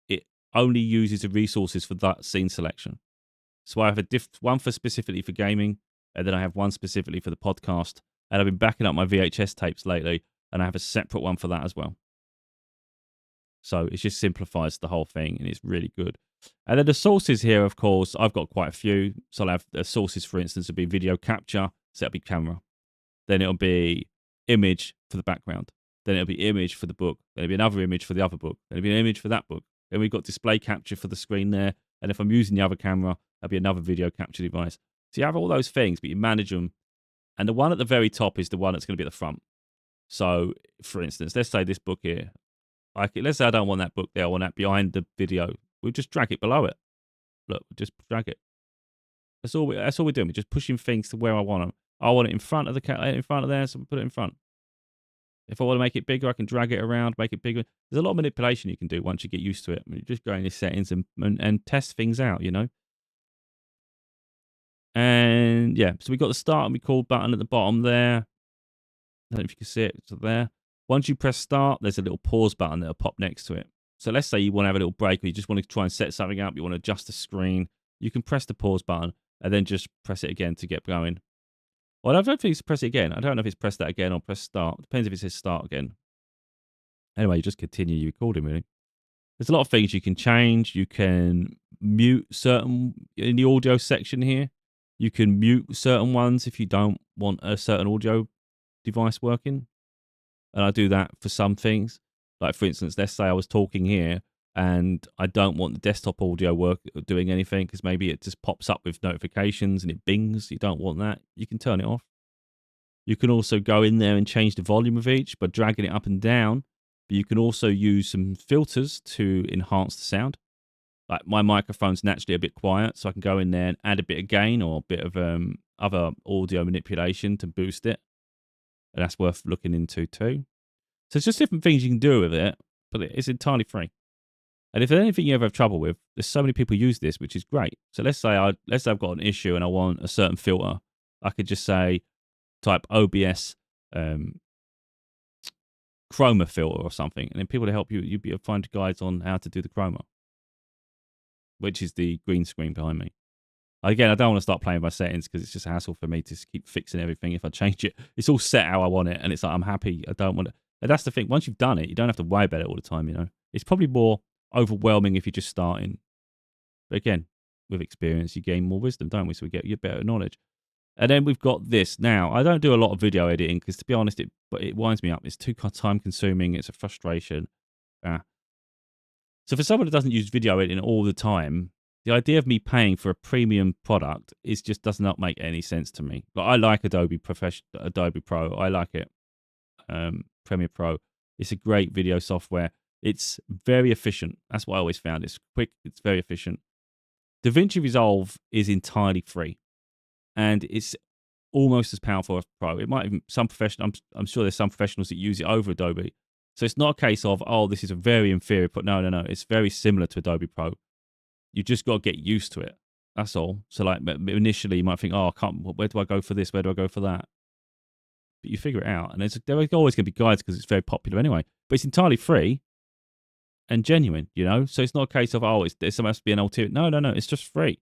it only uses the resources for that scene selection. So I have one for specifically for gaming, and then I have one specifically for the podcast. And I've been backing up my VHS tapes lately, and I have a separate one for that as well. So it just simplifies the whole thing, and it's really good. And then the sources here, of course, I've got quite a few. So I'll have the sources, for instance, would be video capture, so that'll be camera. Then it'll be image for the background. Then it'll be image for the book. Then it'll be another image for the other book. Then it'll be an image for that book. Then we've got display capture for the screen there. And if I'm using the other camera, there'll be another video capture device. So you have all those things, but you manage them. And the one at the very top is the one that's going to be at the front. So, for instance, let's say this book here. Let's say I don't want that book there. I want that behind the video. We'll just drag it below it. Look, we'll just drag it. That's all we're doing. We're just pushing things to where I want them. I want it in front of there, so we put it in front. If I want to make it bigger, I can drag it around, make it bigger. There's a lot of manipulation you can do once you get used to it. I mean, just go in your settings and test things out, you know. And yeah, so we got the start and record button at the bottom there. I don't know if you can see it. So there. Once you press start, there's a little pause button that'll pop next to it. So let's say you want to have a little break, or you just want to try and set something up. You want to adjust the screen. You can press the pause button and then just press it again to get going. Well, I don't think it's press it again. I don't know if it's press that again or press start. Depends if it says start again. Anyway, you just continue your recording, really. There's a lot of things you can change. You can mute certain, in the audio section here, you can mute certain ones if you don't want a certain audio device working. And I do that for some things. Like, for instance, let's say I was talking here and I don't want the desktop audio doing anything because maybe it just pops up with notifications and it bings. You don't want that. You can turn it off. You can also go in there and change the volume of each by dragging it up and down. But you can also use some filters to enhance the sound. Like, my microphone's naturally a bit quiet, so I can go in there and add a bit of gain or a bit of other audio manipulation to boost it. And that's worth looking into too. So it's just different things you can do with it, but it's entirely free. And if there's anything you ever have trouble with, there's so many people use this, which is great. So let's say I've got an issue and I want a certain filter. I could just say, type OBS chroma filter or something, and then people to help you. You'll find guides on how to do the chroma, which is the green screen behind me. Again, I don't want to start playing with my settings because it's just a hassle for me to keep fixing everything. If I change it, it's all set how I want it, and it's like I'm happy. I don't want it. And that's the thing. Once you've done it, you don't have to worry about it all the time. You know, it's probably more overwhelming if you're just starting. But again, with experience, you gain more wisdom, don't we? So we get you better knowledge. And then we've got this. Now, I don't do a lot of video editing because, to be honest, it winds me up. It's too time consuming. It's a frustration. So for someone that doesn't use video editing all the time, the idea of me paying for a premium product does not make any sense to me. But I like Adobe Pro. I like it. Premiere Pro. It's a great video software. It's very efficient. That's what I always found. It's quick. It's very efficient. DaVinci Resolve is entirely free, and it's almost as powerful as Pro. It might even I'm sure there's some professionals that use it over Adobe. So it's not a case of, oh, this is a very inferior. But no. It's very similar to Adobe Pro. You just got to get used to it. That's all. So like initially you might think, oh, where do I go for this? Where do I go for that? But you figure it out. And there are always going to be guides because it's very popular anyway. But it's entirely free and genuine, you know? So it's not a case of, oh, there must be an ulterior. No. It's just free.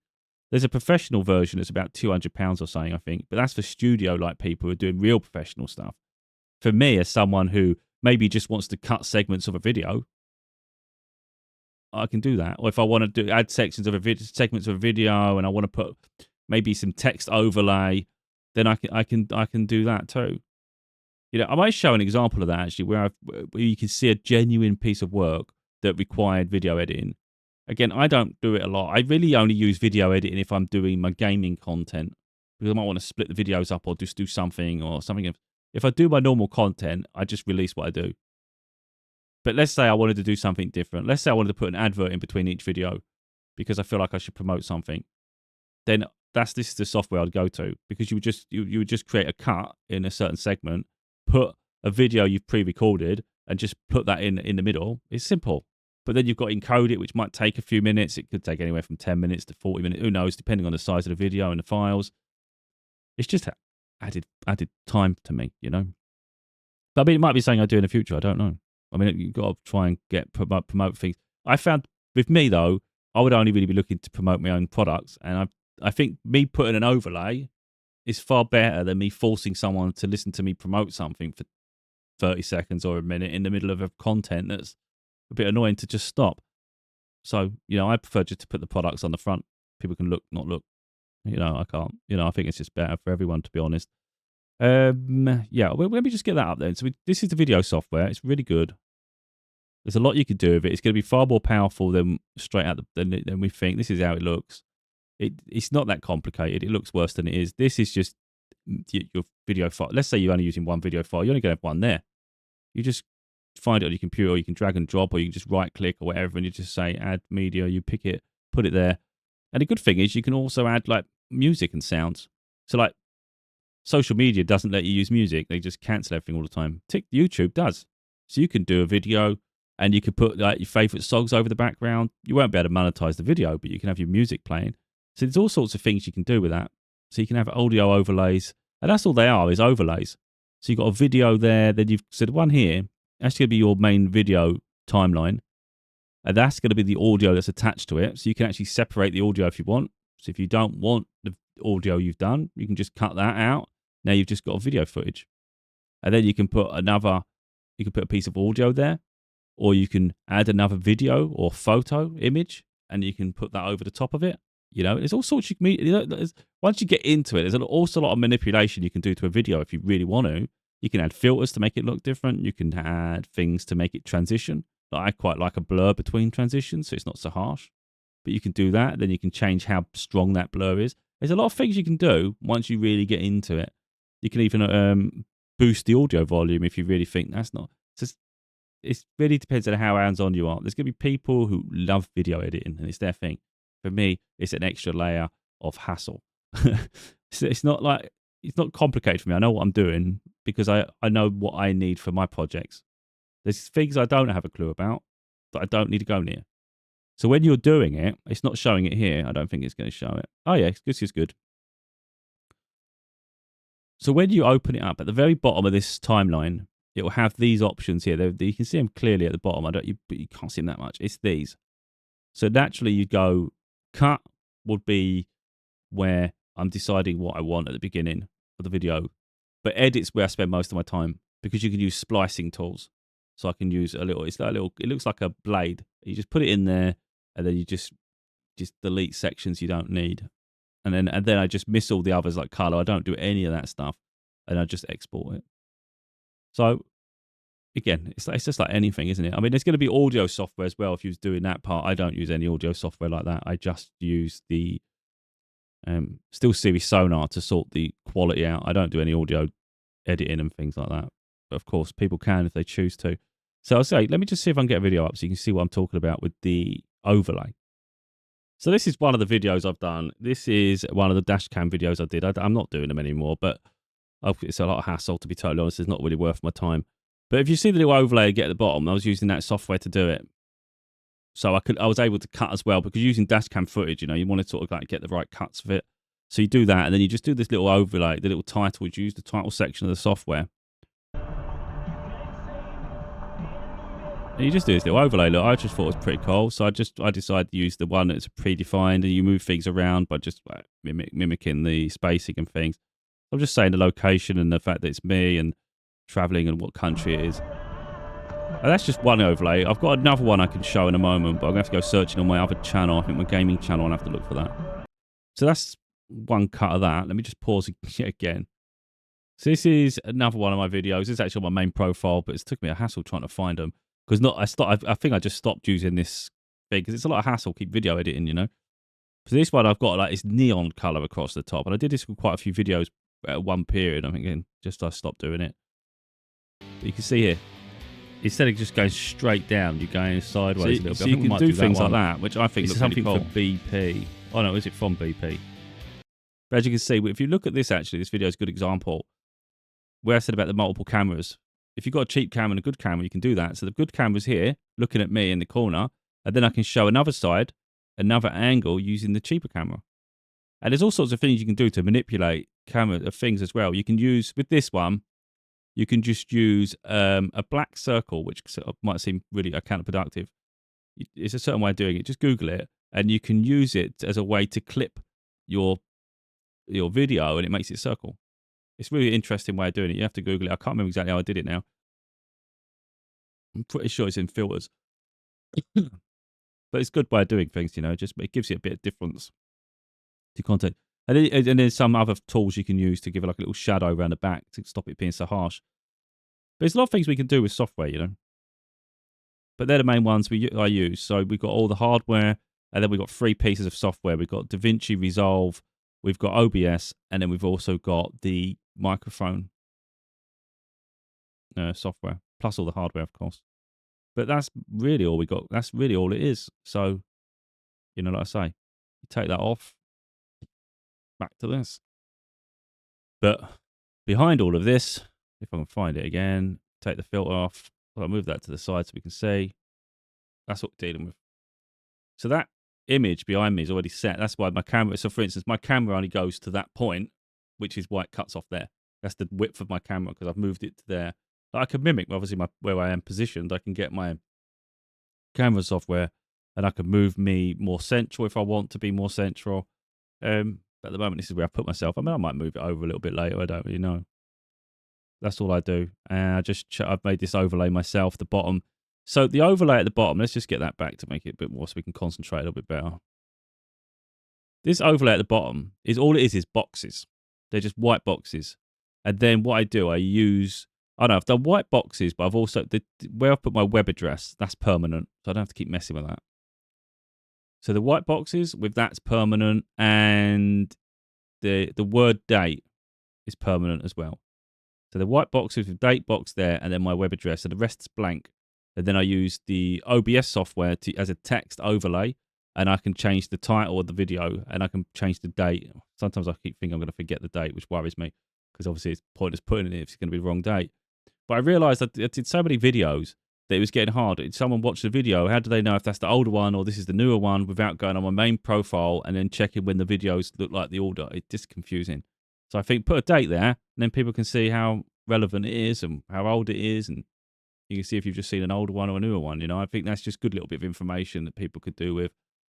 There's a professional version that's about £200 or something, I think. But that's for studio-like people who are doing real professional stuff. For me, as someone who maybe just wants to cut segments of a video, I can do that. Or if I want to add sections of segments of a video, and I want to put maybe some text overlay, then I can do that too. You know, I might show an example of that actually, where you can see a genuine piece of work that required video editing. Again, I don't do it a lot. I really only use video editing if I'm doing my gaming content, because I might want to split the videos up or just do something or something. If I do my normal content, I just release what I do. But let's say I wanted to do something different. Let's say I wanted to put an advert in between each video because I feel like I should promote something. Then this is the software I'd go to, because you would just create a cut in a certain segment, put a video you've pre-recorded, and just put that in the middle. It's simple. But then you've got to encode it, which might take a few minutes. It could take anywhere from 10 minutes to 40 minutes. Who knows, depending on the size of the video and the files. It's just added time to me, you know. But I mean, it might be something I do in the future. I don't know. I mean, you've got to try and promote things. I found with me, though, I would only really be looking to promote my own products. And I think me putting an overlay is far better than me forcing someone to listen to me promote something for 30 seconds or a minute in the middle of a content that's a bit annoying to just stop. So, you know, I prefer just to put the products on the front. People can look, not look. You know, I can't. You know, I think it's just better for everyone, to be honest. Yeah, well, let me just get that up then. So this is the video software. It's really good. There's a lot you could do with it. It's going to be far more powerful than straight out than we think. This is how it looks. It's not that complicated. It looks worse than it is. This is just your video file. Let's say you're only using one video file. You're only going to have one there. You just find it on your computer, or you can drag and drop, or you can just right click or whatever, and you just say add media. You pick it, put it there. And the good thing is you can also add like music and sounds. So like social media doesn't let you use music. They just cancel everything all the time. YouTube does. So you can do a video and you can put like your favorite songs over the background. You won't be able to monetize the video, but you can have your music playing. So there's all sorts of things you can do with that. So you can have audio overlays, and that's all they are, is overlays. So you've got a video there, then you've said one here, that's going to be your main video timeline. And that's going to be the audio that's attached to it. So you can actually separate the audio if you want. So if you don't want the audio you've done, you can just cut that out. Now you've just got video footage. And then you can put a piece of audio there, or you can add another video or photo image, and you can put that over the top of it. You know, there's all sorts you can, once you get into it, there's also a lot of manipulation you can do to a video if you really want to. You can add filters to make it look different. You can add things to make it transition. I quite like a blur between transitions, so it's not so harsh. But you can do that. Then you can change how strong that blur is. There's a lot of things you can do once you really get into it. You can even boost the audio volume if you really think that's not. It really depends on how hands-on you are. There's going to be people who love video editing, and it's their thing. For me, it's an extra layer of hassle. It's not complicated for me. I know what I'm doing because I know what I need for my projects. There's things I don't have a clue about that I don't need to go near. So when you're doing it, it's not showing it here. I don't think it's going to show it. Oh yeah, this is good. So when you open it up, at the very bottom of this timeline, it will have these options here. You can see them clearly at the bottom. But you can't see them that much. It's these. So naturally you go, cut would be where I'm deciding what I want at the beginning of the video. But edit's where I spend most of my time, because you can use splicing tools. So I can use it looks like a blade. You just put it in there, and then you just delete sections you don't need. And then I just miss all the others like color. I don't do any of that stuff, and I just export it. So again, it's just like anything, isn't it? I mean, there's going to be audio software as well. If you was doing that part, I don't use any audio software like that. I just use the SteelSeries Sonar to sort the quality out. I don't do any audio editing and things like that. But of course, people can if they choose to. So I'll say, let me just see if I can get a video up so you can see what I'm talking about with the overlay. So this is one of the videos I've done. This is one of the dash cam videos I did. I'm not doing them anymore, but it's a lot of hassle, to be totally honest. It's not really worth my time. But if you see the little overlay get at the bottom, I was using that software to do it. So I was able to cut as well, because using dash cam footage, you want to sort of like get the right cuts of it. So you do that, and then you just do this little overlay, the little title. You use the title section of the software. And you just do this little overlay. Look, I just thought it was pretty cool. So I decided to use the one that's predefined, and you move things around by just mimicking the spacing and things. I'm just saying the location and the fact that it's me and traveling and what country it is. That's just one overlay. I've got another one I can show in a moment, but I'm going to have to go searching on my other channel. I think my gaming channel, I'll have to look for that. So that's one cut of that. Let me just pause again. So this is another one of my videos. This is actually on my main profile, but it's took me a hassle trying to find them. Because I think I just stopped using this thing because it's a lot of hassle, keep video editing, you know. So this one I've got like this neon color across the top. And I did this with quite a few videos at one period. I'm thinking just I stopped doing it. But you can see here. Instead of just going straight down, you're going sideways a little bit. So you can do things like that, which I think is something for BP. Oh no, is it from BP? But as you can see, if you look at this, actually, this video is a good example. Where I said about the multiple cameras. If you've got a cheap camera and a good camera, you can do that. So the good camera's here, looking at me in the corner, and then I can show another side, another angle using the cheaper camera. And there's all sorts of things you can do to manipulate camera things as well. You can use, with this one, you can just use a black circle, which might seem really counterproductive. It's a certain way of doing it. Just Google it, and you can use it as a way to clip your video, and it makes it circle. It's a really interesting way of doing it. You have to Google it. I can't remember exactly how I did it now. I'm pretty sure it's in filters. But it's a good way of doing things, you know. Just it gives you a bit of difference to content. And then some other tools you can use to give it like a little shadow around the back to stop it being so harsh. But there's a lot of things we can do with software, you know. But they're the main ones I use. So we've got all the hardware, and then we've got 3 pieces of software. We've got DaVinci Resolve, we've got OBS, and then we've also got the microphone software, plus all the hardware, of course. But that's really all we got. That's really all it is. So, you know, like I say, you take that off, back to this. But behind all of this, if I can find it again, take the filter off. I'll move that to the side so we can see. That's what we're dealing with. So that image behind me is already set. That's why my camera, so for instance, my camera only goes to that point, which is why it cuts off there. That's the width of my camera because I've moved it to there. But I can mimic, obviously, where I am positioned. I can get my camera software and I can move me more central if I want to be more central. But at the moment, this is where I put myself. I mean, I might move it over a little bit later. I don't really know. That's all I do. And I've made this overlay myself, the bottom. So the overlay at the bottom, let's just get that back to make it a bit more so we can concentrate a little bit better. This overlay at the bottom is all it is boxes. They're just white boxes. And then what I do, I use, I don't know, I've done white boxes, but I've also, where I've put my web address, that's permanent. So I don't have to keep messing with that. So the white boxes with that's permanent, and the word date is permanent as well. So the white boxes with date box there, and then my web address, so the rest's blank. And then I use the OBS software as a text overlay, and I can change the title of the video, and I can change the date. Sometimes I keep thinking I'm going to forget the date, which worries me, because obviously it's pointless putting it if it's going to be the wrong date. But I realized I did so many videos that it was getting hard. If someone watched the video, how do they know if that's the older one or this is the newer one without going on my main profile and then checking when the videos look like the order? It's just confusing. So I think put a date there, and then people can see how relevant it is and how old it is, and you can see if you've just seen an older one or a newer one. You know, I think that's just a good little bit of information that people could do with.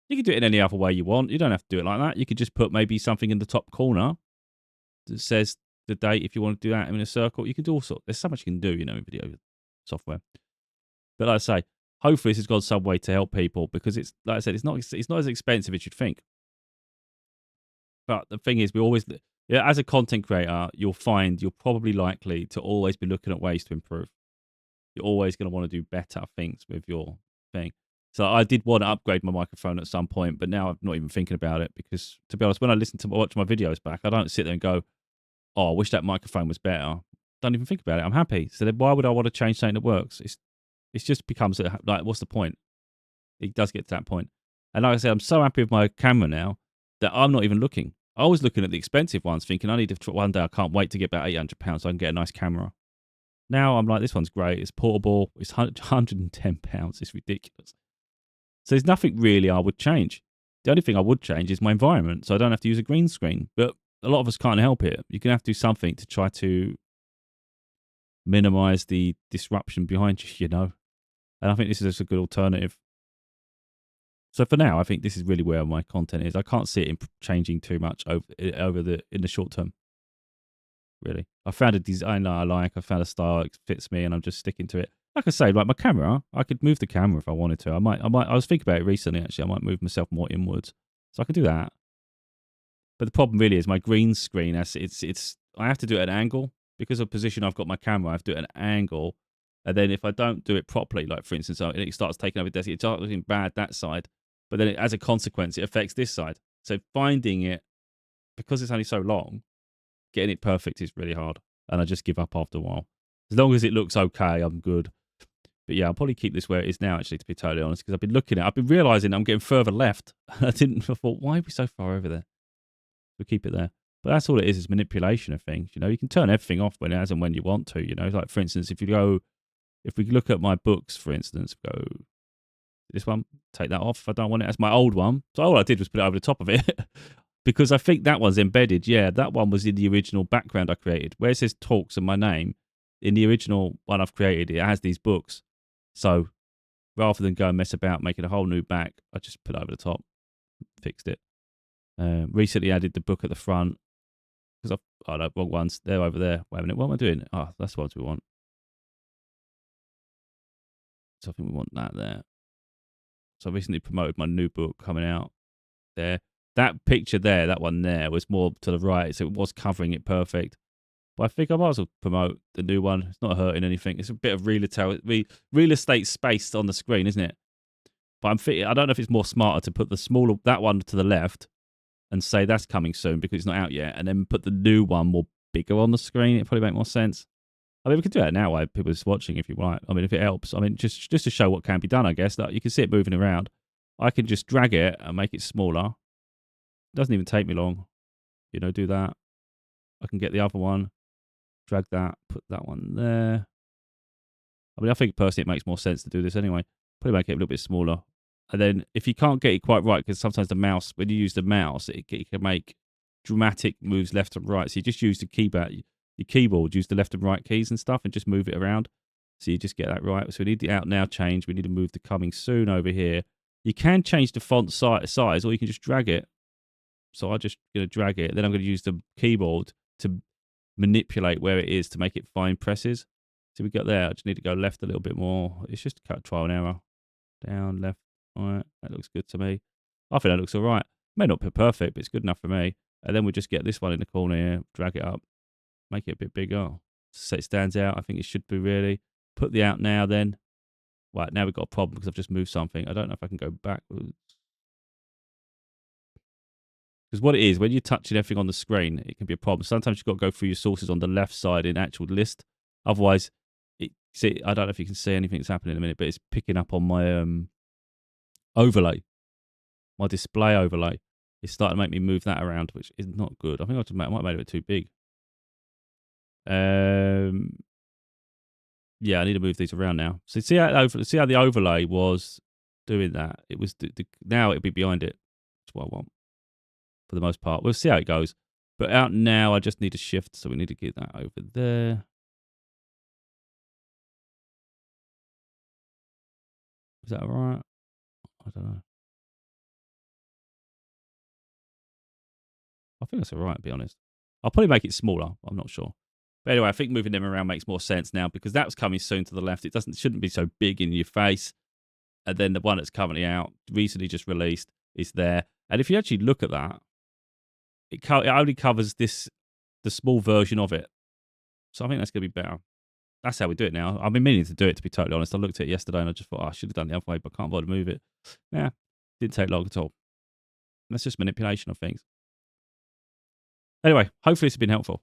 You can do it in any other way you want. You don't have to do it like that. You could just put maybe something in the top corner that says the date if you want to do that in a circle. You can do all sorts. There's so much you can do, you know, in video software. But like I say, hopefully this has got some way to help people, because it's, like I said, it's not as expensive as you'd think. But the thing is, as a content creator, you'll find you're probably likely to always be looking at ways to improve. You're always going to want to do better things with your thing. So I did want to upgrade my microphone at some point, but now I'm not even thinking about it, because, to be honest, when I watch my videos back, I don't sit there and go, oh, I wish that microphone was better. Don't even think about it. I'm happy. So then why would I want to change something that works? It just becomes like, what's the point? It does get to that point. And like I said, I'm so happy with my camera now that I'm not even looking. I was looking at the expensive ones, thinking I need to, one day I can't wait to get about £800 so I can get a nice camera. Now I'm like, this one's great. It's portable. It's £110. It's ridiculous. So there's nothing really I would change. The only thing I would change is my environment, so I don't have to use a green screen. But a lot of us can't help it. You're going to have to do something to try to minimize the disruption behind you, you know. And I think this is a good alternative. So for now, I think this is really where my content is. I can't see it changing too much in the short term. Really, I found a design that I like. I found a style that fits me, and I'm just sticking to it. like I say, like my camera, I could move the camera if I wanted to. I was thinking about it recently, actually. I might move myself more inwards. So I could do that. But the problem really is my green screen, I have to do it at an angle. Because of the position I've got my camera, I have to do it at an angle. And then if I don't do it properly, like for instance, it starts taking over desk, it starts looking bad that side. But then as a consequence, it affects this side. So finding it, because it's only so long, getting it perfect is really hard. And I just give up after a while. As long as it looks okay, I'm good. But yeah, I'll probably keep this where it is now, actually, to be totally honest, because I've been realizing I'm getting further left. I thought, why are we so far over there? We'll keep it there. But that's all it is manipulation of things. You know, you can turn everything off as and when you want to, you know. Like, for instance, if we look at my books, for instance, go this one, take that off. I don't want it as my old one. So all I did was put it over the top of it because I think that one's embedded. Yeah, that one was in the original background I created. Where it says talks and my name, in the original one I've created, it has these books. So rather than go and mess about making a whole new back, I just put it over the top, fixed it. Recently added the book at the front because no, wrong ones. They're over there. Wait a minute, what am I doing? Oh, that's the ones we want. So I think we want that there. So I recently promoted my new book coming out there. That picture there, that one there, was more to the right, so it was covering it perfect. But I think I might as well promote the new one. It's not hurting anything. It's a bit of real estate space on the screen, isn't it? But I don't know if it's more smarter to put that one to the left and say that's coming soon because it's not out yet, and then put the new one more bigger on the screen. It'd probably make more sense. I mean, we could do that now while people are watching if you want. I mean, if it helps. I mean, just to show what can be done, I guess. That you can see it moving around. I can just drag it and make it smaller. It doesn't even take me long. You know, do that. I can get the other one, drag that, put that one there. I mean, I think personally it makes more sense to do this anyway. Probably make it a little bit smaller. And then if you can't get it quite right, because sometimes the mouse, when you use the mouse, it can make dramatic moves left and right. So you just use the your keyboard, use the left and right keys and stuff and just move it around. So you just get that right. So we need the out now change. We need to move the coming soon over here. You can change the font size or you can just drag it. So I'm just going to drag it. Then I'm going to use the keyboard to manipulate where it is to make it fine presses. So we got there. I just need to go left a little bit more. It's just trial and error. Down, left, right. That looks good to me. I think that looks all right. May not be perfect, but it's good enough for me. And then we just get this one in the corner here, drag it up, make it a bit bigger. So it stands out. I think it should be really. Put the out now then. Right, now we've got a problem because I've just moved something. I don't know if I can go backwards. Because what it is, when you're touching everything on the screen, it can be a problem. Sometimes you've got to go through your sources on the left side in actual list. Otherwise, I don't know if you can see anything that's happening in a minute, but it's picking up on my overlay, my display overlay. It's starting to make me move that around, which is not good. I think I might have made it a bit too big. Yeah, I need to move these around now. So see how the overlay was doing that. It was now it'll be behind it. That's what I want for the most part. We'll see how it goes. But out now, I just need to shift, so we need to get that over there. Is that all right? I don't know. I think that's all right, to be honest. I'll probably make it smaller. I'm not sure. But anyway, I think moving them around makes more sense now because that's coming soon to the left. It shouldn't be so big in your face. And then the one that's currently out, recently just released, is there. And if you actually look at that, it only covers the small version of it. So I think that's going to be better. That's how we do it now. I've been meaning to do it, to be totally honest. I looked at it yesterday and I just thought, I should have done it the other way, but I can't bother to move it. Yeah, didn't take long at all. That's just manipulation of things. Anyway, hopefully it's been helpful.